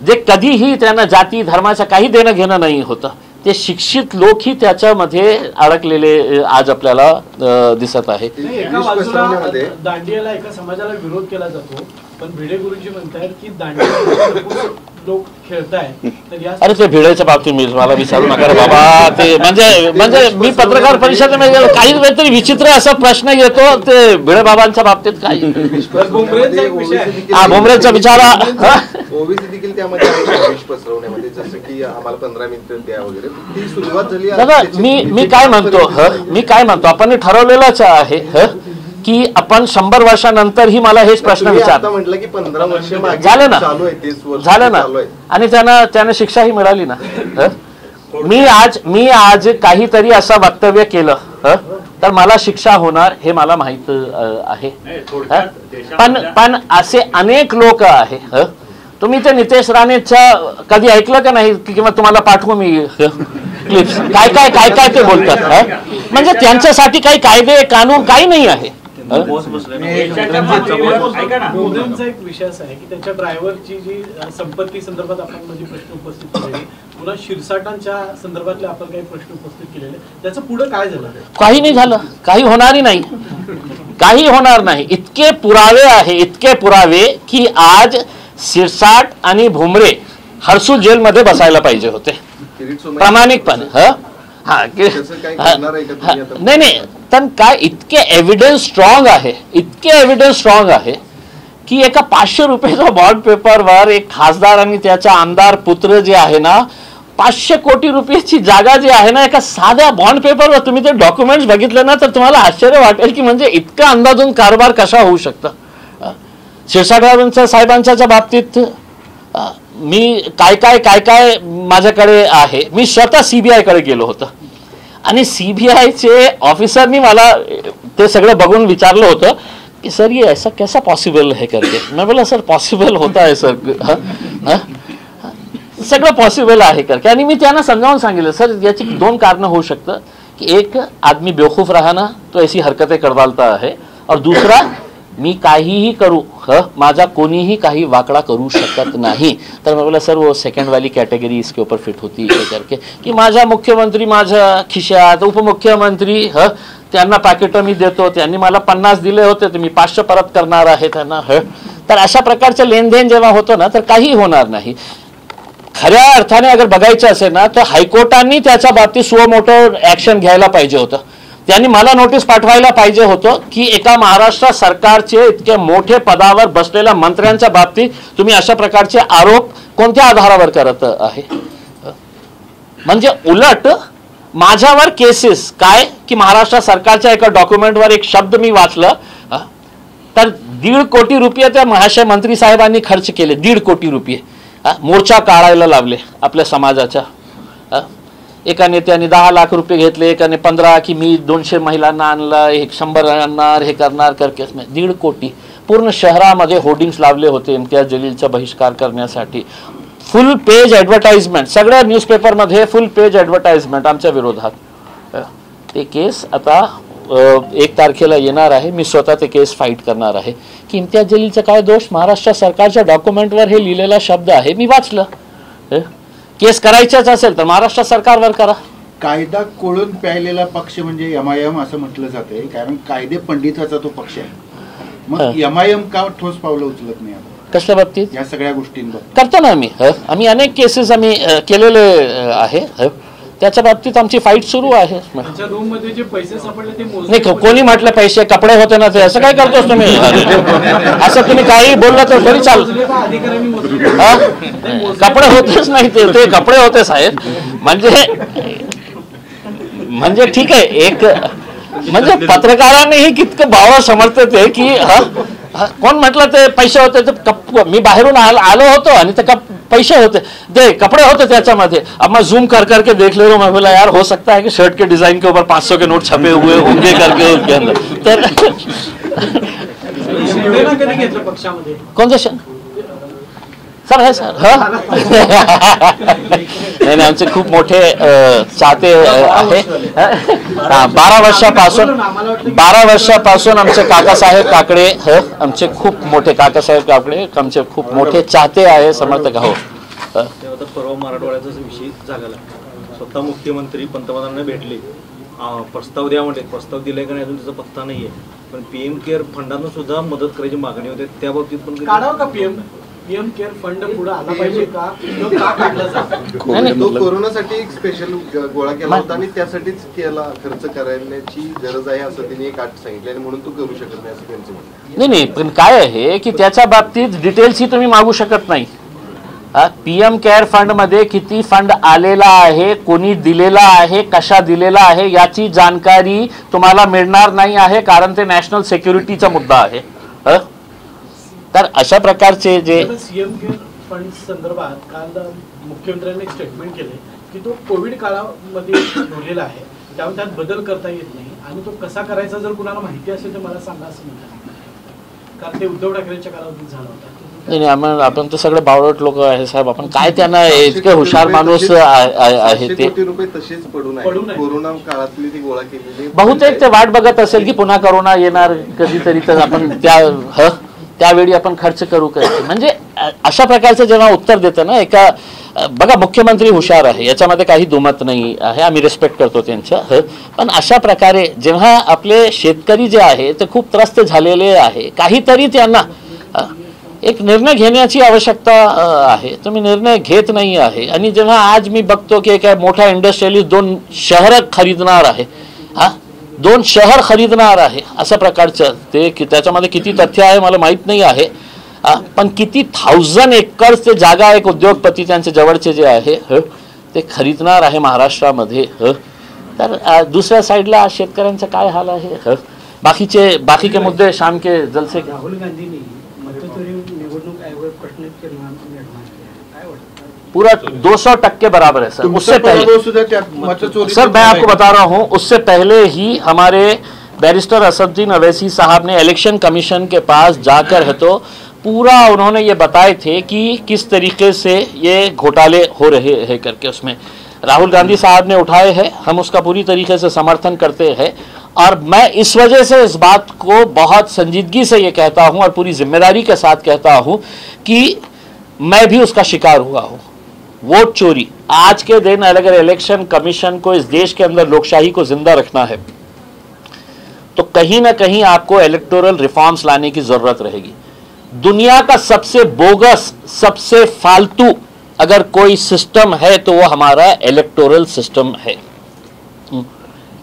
जे कधीही त्यांना जाती धर्माचं काही देणं घेणं नाही होतं, ते शिक्षित लोकही त्याच्यामध्ये अडकलेले आज आपल्याला दिसत आहे. एका बाजूला दांडियाला एका समाजाला विरोध केला जातो, पण भिडे गुरुजी म्हणतात की दांडिया लोक खेळताय. अरे ते भिडेच्या बाबतीत मी मला विचारू नका बाबा. ते म्हणजे मी पत्रकार परिषदेमध्ये गेलो, काही काहीतरी विचित्र असा प्रश्न येतो ते भिडे बाबांच्या बाबतीत. काही भुमरेचा विचारा ओबीसी देखील त्यामध्ये विष पसरवण्यामध्ये, जसं की आम्हाला 15 मिनिटं द्या वगैरे, ती सुरुवात झाली. दादा मी काय म्हणतो आपण ठरवलेलंच आहे की आपण 100 वर्षानंतरही मला हेच प्रश्न विचार म्हटलं की 15 वर्ष झालं ना आणि त्यांना शिक्षाही मिळाली ना. मी आज काहीतरी असं वक्तव्य केलं तर मला शिक्षा होणार हे मला माहित आहे. पण असे अनेक लोक आहे. तुम्ही ते नितेश राणेच्या कधी ऐकलं का नाही? किंवा तुम्हाला पाठवू मी क्लिप्स, काय ते बोलतात. म्हणजे त्यांच्यासाठी काही कायदे कानून काही नाही आहे. एक विषय असा आहे की त्याच्या ड्रायव्हरची जी संपत्ती संदर्भात आपण म्हणजे प्रश्न उपस्थित केलेले, पुन्हा शिरसाटांच्या संदर्भातले आपण काही प्रश्न उपस्थित केलेले, त्याचं पुढे काय झालं? काही नाही झालं, काही होणारही नाही, काही होणार नाही. इतके पुरावे की आज शिरसाट आणि भुमरे हर्सुल जेलमध्ये बसायला पाहिजे होते प्रामाणिकपणे. नाही पण काय इतके एव्हिडन्स स्ट्रॉंग आहे की एका 500 रुपयाच्या बॉन्ड पेपरवर एक खासदार आणि त्याचा आमदार पुत्र जे आहे ना, 500 कोटी रुपयाची जागा जी आहे ना, एका साध्या बॉन्ड पेपरवर तुम्ही ते डॉक्युमेंट्स बघितले ना तर तुम्हाला आश्चर्य वाटेल की म्हणजे इतका अंदाजून कारभार कसा होऊ शकतं. शिरसाट साहेबांच्या बाबतीत मी काय माझ्याकडे आहे. मी स्वतः CBI कडे गेलो होतो आणि CBIचे ऑफिसरनी मला ते सगळं बघून विचारलं होतं कि सर ये ऐसा कैसा पॉसिबल है करके. मैं बोला सर पॉसिबल होता है सर, सगळं पॉसिबल आहे करके. आणि मी त्यांना समजावून सांगितलं सर याची 2 कारणं होऊ शकतं की एक आदमी बेवकूफ रहा ना तो ऐसी हरकतें करवालता है, और दूसरा मी काहीही करू माझा कोणीही काही वाकडा करू शकत नाही. तर मी बोला सर वो सेकंड वाली कैटेगरी इसके ऊपर फिट होती है करके की माझा मुख्यमंत्री माझ्या खिशात, उपमुख्यमंत्री त्यांना पॅकेट मी देतो, त्यांनी मला 50 दिले होते तर मी 500 परत करणार आहे त्यांना. तर अशा प्रकारचं लेनदेन जेव्हा होतं ना तर काही होणार नाही. खऱ्या अर्थाने अगर बघायचं असेल ना तर हायकोर्टाने त्याच्या बाबतीत सुओ मोटो ऍक्शन घ्यायला पाहिजे होतं. त्यांनी मला नोटीस पाठवायला पाहिजे होतं की एका महाराष्ट्र सरकारचे इतके मोठे पदावर बसलेल्या मंत्र्यांच्या बाबतीत तुम्ही अशा प्रकारचे आरोप कोणत्या आधारावर करत आहे. म्हणजे उलट माझ्यावर केसेस काय की महाराष्ट्र सरकारच्या एका डॉक्युमेंटवर एक शब्द मी वाचलं तर 1.5 कोटी रुपये त्या महाशय मंत्री साहेबांनी खर्च केले. 1.5 कोटी रुपये मोर्चा काढायला लावले आपल्या समाजाच्या. एका नेत्याने 10 लाख रुपये घेतले, एकाने 15 की मी 200 महिलांना आणलं, 100 आणणार, हे करणार करके 1.5 कोटी. पूर्ण शहरामध्ये होर्डिंग्स लावले होते इम्तियाज जलीलचा बहिष्कार करण्यासाठी. फुल पेज ॲडव्हर्टाइजमेंट सगळ्या न्यूजपेपरमध्ये फुल पेज ॲडव्हर्टाइजमेंट आमच्या विरोधात. ते केस आता 1 तारखेला येणार आहे. मी स्वतः ते केस फाईट करणार आहे की इम्तियाज जलीलचा काय दोष. महाराष्ट्र सरकारच्या डॉक्युमेंटवर हे लिहिलेला शब्द आहे, मी वाचलं. केस करायच्याच असेल तर महाराष्ट्र सरकारवर करा. कायदा कोळून प्यायलेला पक्ष म्हणजे एमआयएम असं म्हटलं जाते, कारण कायदे पंडिताचा तो पक्ष आहे. मग एमआयएम का ठोस पावलं उचलत नाही कसल्या बाबतीत? या सगळ्या गोष्टींवर करतो ना आम्ही अनेक केसेस आम्ही केलेले आहे. त्याच्या बाबतीत आमची फाईट सुरू आहे. नाही कोणी म्हटलं पैसे कपडे होते ना ते असं काय करतोस तुम्ही. असं तुम्ही काही बोललं तर तरी चाल. कपडे होतेच नाही ते कपडे होते साहेब. म्हणजे ठीक आहे. एक म्हणजे पत्रकारांनीही कितकं भाव समजते ते की कोण म्हटलं ते पैसे होते तर मी बाहेरून आलो होतो आणि ते पैसे होते ते कपड़े होते त्याच्यामध्ये. अब मैं जूम कर करके देख ले रहा हूँ. मैं बोला यार हो सकता है कि शर्ट के डिजाइन के ऊपर 500 के नोट छपे हुए होंगे करके उसके अंदर. तर कोणतं सर है सर. नाही आमचे खूप मोठे चाहते आहे. 12 वर्षापासून आमचे काकासाहेब काकडे आमचे खूप मोठे काकासाहेब काकडे आमचे खूप मोठे चाहते आहे, समर्थक आहो. परवा मराठवाड्याचा विषय झालेला. स्वतः मुख्यमंत्री पंतप्रधानांना भेटले, प्रस्ताव द्या म्हणजे प्रस्ताव दिलाय का नाही अजून त्याचा पत्ता नाहीये. पण पीएम केअर फंडानं सुद्धा मदत करायची मागणी होते. त्या बाबतीत पण काढावं का पीएम केअर फंड पुढे आला पाहिजे का काढला जातो. तो कोरोनासाठी एक स्पेशल गोळा केला होता आणि त्यासाठीच केला खर्च करण्याची गरज आहे असं त्यांनी एक आठ सांगितलं आणि म्हणून तो करू शकत नाही असं त्यांचं म्हणणं. नाही पण काय आहे की त्याच्या बाबतीत डिटेल्स ही तुम्ही मागू शकत नाही. पीएम केअर फंड मध्ये किती फंड आलेला आहे, कोणी दिलेला आहे, कशा दिलेला आहे याची जानकारी तुम्हाला मिळणार नाही आहे, कारण ते नॅशनल सिक्युरिटीचा मुद्दा आहे. तर अशा प्रकारचे जे सीएम केअर फंड संदर्भात काल मुख्यमंत्र्यांनी एक स्टेटमेंट केले की तो कोविड काळामध्ये ठेवलेला आहे, त्यामुळे त्यात बदल करता येत नाही आणि तो कसा करायचा जर कुणाला माहिती असेल तर मला सांगा असं म्हणतात. कारण ते उद्धव ठाकरेंच्या कालावधीत झालं होतं. नाही आपण तर सगळे बावळट लोक आहे साहेब. आपण काय त्यांना इतके हुशार माणूस आहे ते तसेच पडून कोरोना काळातली ती गोळा केलेली बहुतेक ते वाट बघत असेल की पुन्हा कोरोना येणार कधीतरी तर आपण त्यावेळी आपण खर्च करू काय. म्हणजे अशा प्रकारचं जेव्हा उत्तर देतं ना एका बघा मुख्यमंत्री हुशार आहे याच्यामध्ये काही दुमत नाही आहे, आम्ही रिस्पेक्ट करतो त्यांचं. पण अशा प्रकारे जेव्हा आपले शेतकरी जे आहे ते खूप त्रस्त झालेले आहे, काहीतरी त्यांना एक निर्णय घेण्याची आवश्यकता आहे. तुम्ही निर्णय घेत नाही आहे. आणि जेव्हा आज मी बघतो की एक मोठा इंडस्ट्रियलिस्ट 2 शहर खरीदणार आहे, 2 शहर खरीदणार आहे अशा प्रकारचं ते त्याच्यामध्ये किती तथ्य आहे मला माहीत नाही आहे. पण किती 1000 एकर्स ते जागा एक उद्योगपती त्यांचे जवळचे जे आहे ते खरीदणार आहे महाराष्ट्रामध्ये. तर दुसऱ्या साईडला शेतकऱ्यांचा काय हाल आहे. बाकी के मुद्दे शाम के जलसे. राहुल गांधींनी निवडणूक आयोग प्रश्न पूरा 200% बराबर है सर. उससे पहले सर मैं आपको बता रहा हूं, उससे पहले ही हमारे बैरिस्टर असदुद्दीन अवैसी साहब ने इलेक्शन कमीशन के पास जाकर है तो पूरा उन्होंने ये बताए थे कि किस तरीके से ये घोटाले हो रहे हैं करके. उसमें राहुल गांधी साहब ने उठाए हैं, हम उसका पूरी तरीके से समर्थन करते हैं. और मैं इस वजह से इस बात को बहुत संजीदगी से ये कहता हूं और पूरी जिम्मेदारी के साथ कहता हूं कि मैं भी उसका शिकार हुआ हूं. वोट चोरी आज के दिन अगर इलेक्शन कमीशन को इस देश के अंदर लोकशाही को जिंदा रखना है तो कहीं ना कहीं आपको इलेक्टोरल रिफॉर्म्स लाने की जरूरत रहेगी. दुनिया का सबसे बोगस, सबसे फालतू अगर कोई सिस्टम है तो वो हमारा इलेक्टोरल सिस्टम है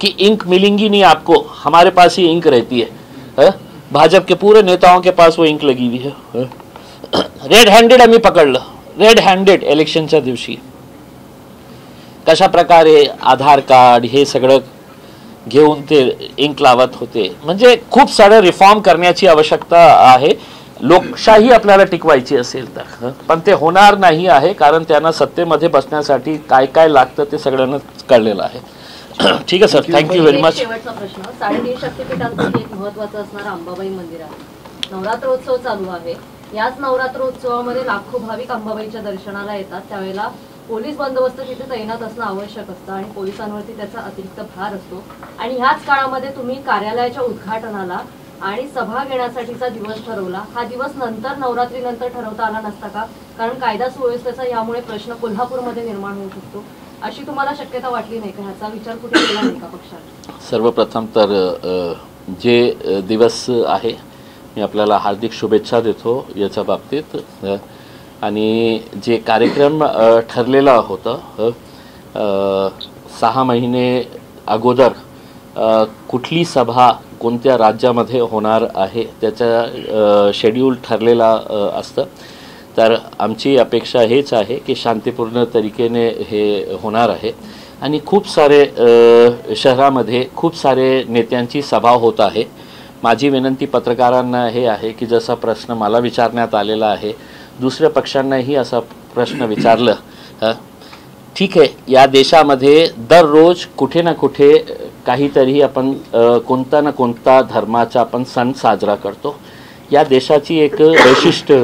कि इंक मिलेंगी नहीं आपको, हमारे पास ही इंक रहती है। भाजप के पूरे नेताओं के पास वो इंक लगी हुई है। रेड हँडेड आम्ही पकडलं, रेड हँडेड इलेक्शनच्या दिवशी कशा प्रकारे आधार कार्ड हे सगळं घेऊन ते इंक लावत होते। म्हणजे खूप सारं रिफॉर्म करण्याची आवश्यकता आहे लोकशाही आपल्याला टिकवायची असेल तर, पण ते होणार नाही आहे कारण त्यांना सत्तेमध्ये बसण्यासाठी काय काय लागतं ते सगळ्यांना कळलेलं आहे। ठीक आहे सर, थँक्यू व्हेरी मच। शेवटचा प्रश्न, 3.5 शक्तिपीठांपैकी एक महत्त्वाचं असणारं अंबाबाई मंदिर आहे, नवरात्रोत्सव चालू आहे। याच नवरात्रोत्सवामध्ये लाखो भाविक अंबाबाईच्या दर्शनाला येतात, त्यावेळेला पोलीस बंदोबस्त तिथे तैनात असणं आवश्यक असतं आणि पोलिसांवरती त्याचा अतिरिक्त भार असतो। आणि ह्याच काळामध्ये तुम्ही कार्यालयाच्या उद्घाटनाला आणि सभा घेण्यासाठीचा दिवस ठरवला, हा दिवस नंतर नवरात्रीनंतर ठरवता आला नसता का? कारण कायदा सुव्यवस्थेचा यामुळे प्रश्न कोल्हापूरमध्ये निर्माण होऊ शकतो, अशी तुम्हाला शक्यता वाटली नाही का? ह्याचा विचार कुठे केला नाही का पक्षाने? सर्वप्रथम तर जे दिवस आहे मी आपल्याला हार्दिक शुभेच्छा देतो याच्या बाबतीत। आणि जे कार्यक्रम ठरलेला होता 6 महिने अगोदर कुठली सभा कोणत्या राज्यामध्ये होणार आहे त्याचा शेड्यूल ठरलेला असतं, तर आमची अपेक्षा हेच आहे की शांतीपूर्ण तरीकेने हे होणार आहे। आणि खूप सारे शहरामध्ये खूप सारे नेत्यांची सभा होत आहे। माझी विनंती पत्रकारांना हे आहे की जसा प्रश्न मला विचारण्यात आलेला आहे, दुसऱ्या पक्षांनाही असा प्रश्न विचारलं, ठीक आहे, या देशामध्ये दररोज कुठे ना कुठे काहीतरी आपण कोणता ना कोणता धर्माचा आपण सण साजरा करतो। या देशाची एक वैशिष्ट्य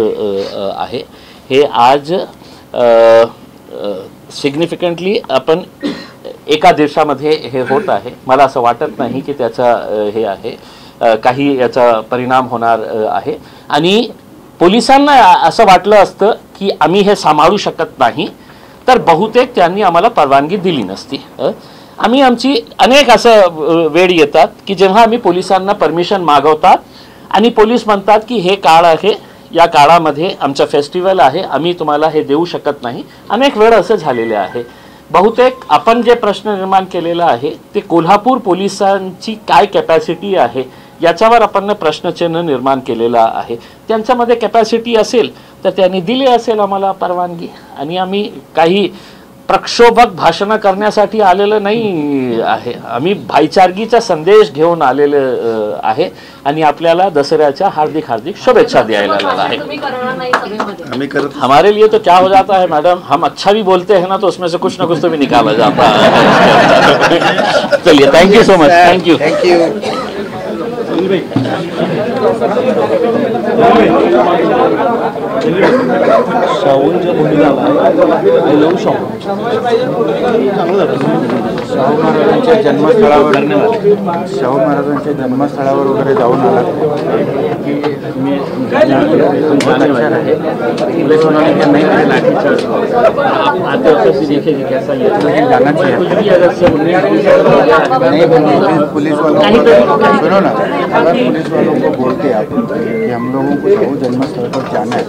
आहे, हे आज सिग्निफिकंटली आपण एका देशामध्ये हे होत आहे। मला असं वाटत नाही की त्याचा हे आहे काही याचा परिणाम होणार आहे। आणि पोलिसांना असं वाटलं असतं की आम्ही हे सांभाळू शकत नाही तर बहुतेक त्यांनी आम्हाला परवानगी दिली नसती। आम्ही आमची अनेक असं वेळ येतात की जेव्हा आम्ही पोलिसांना परमिशन मागवतात आणि पोलीस म्हणतात की हे काळ आहे, या काळामध्ये आमचा फेस्टिवल आहे, आम्ही तुम्हाला हे देऊ शकत नाही। अनेक वेळ असं झालेले आहे। बहुतेक आपण जे प्रश्न निर्माण केलेला आहे ते कोल्हापूर पोलिसांची काय कॅपॅसिटी आहे याच्यावर आपण प्रश्नचिन्ह निर्माण केलेला आहे। त्यांच्यामध्ये कॅपॅसिटी असेल तर त्यांनी दिली असेल आम्हाला परवानगी, आणि आम्ही काही प्रक्षोभक भाषणं करण्यासाठी आलेलं नाही आहे। आम्ही भाईचारगीचा संदेश घेऊन आलेलं आहे आणि आपल्याला दसऱ्याच्या हार्दिक हार्दिक शुभेच्छा द्यायला आलेला आहे। हमारे लिए तो क्या हो जाता है मैडम, हम अच्छा भी बोलते हैं ना तो उसमें से कुछ ना कुछ तो भी निकाला जाता है। चलिए, thank you so much. Thank you. शाहूंच्या भूमिकाला आय लव्ह शाहू शाहू महाराजांच्या जन्मस्थळावर वगैरे जाऊन आला की मी पुलिस उन्होंने क्या नहीं करे लाठीचार्ज, आप आते वक्त देखिए कि कैसा ये जाना चाहिए। पुलिस वालों को सुनो ना, अगर पुलिस वालों को बोलते आप कि हम लोगों को शाहू जन्मस्थल पर जाना है,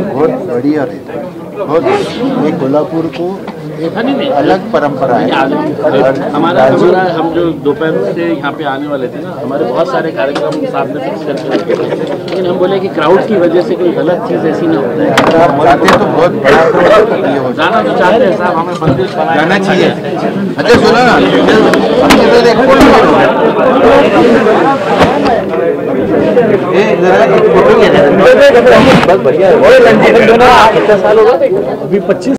बहुत बढ़िया रहता है। बहुत ये कोल्हापुर को एक अलग परंपरा है। हमारा हम जो दोपहर से यहाँ पे आने वाले थे ना, हमारे बहुत सारे कार्यक्रम साथ में फिक्स करके रखे थे, लेकिन हम बोले कि क्राउड की वजह से कोई गलत चीज़ ऐसी ना हो जाए। अगर आप चाहते हैं तो बहुत बड़ा ये हो जाना तो चाहते हैं साहब, हमें बंदिश जाना चाहिए। अच्छा सुनो ना, बस बढ़िया है। कितना साल होगा अभी 25